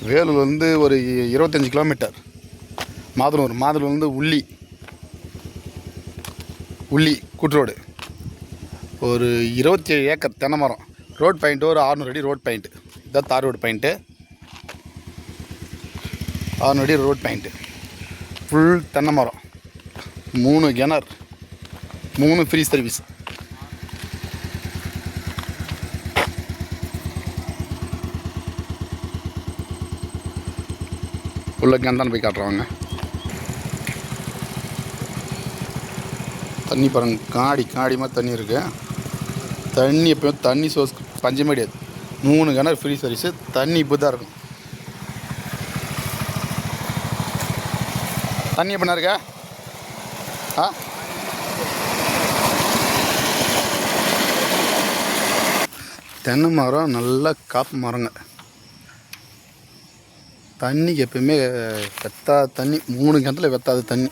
வேலூர்லேருந்து ஒரு 25 கிலோமீட்டர். மாதனூர்லேருந்து உள்ளி கூட்ரோடு ஒரு 27 ஏக்கர் தென்னை மரம். ரோட் பாயிண்ட்டு ஒரு 600 அடி ரோட் பாயிண்ட்டு. இதுதான் தார் ரோடு பாயிண்ட்டு. 600 அடி ரோட் பாயிண்ட்டு. ஃபுல் தென்னை மரம், 3 கிணறு, 3 ஃப்ரீ சர்வீஸ். உள்ள கிணத்தான போய் காட்டுறவாங்க. தண்ணி பாருங்க, காடி மாதிரி தண்ணி இருக்குது. தண்ணி எப்போயும் தண்ணி சோர்ஸ் பஞ்சமே கிடையாது. 3 கிணறு ஃப்ரீ சர்வீஸு. தண்ணி இப்போ தான் இருக்கும். தண்ணி எப்படின்னா இருக்கா? தென்னை மரம் நல்லா காப்பு மரங்க. தண்ணிக்கு எப்பயுமே வெத்தாத தண்ணி. 3 கிணத்துல வெத்தாத தண்ணி.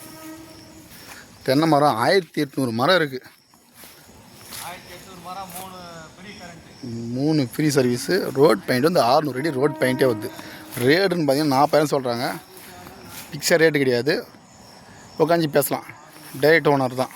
தென்னை மரம் 1800 மரம் இருக்குது. 3 ஃப்ரீ சர்வீஸு. ரோட் பாயிண்ட் வந்து 600 அடி ரோட் பாயிண்ட்டே வருது. ரேட்டுன்னு பார்த்தீங்கன்னா 40,000 சொல்கிறாங்க. ஃபிக்ஸட் ரேட்டு கிடையாது. உட்காந்து பேசலாம். டைரக்ட் ஓனர் தான்.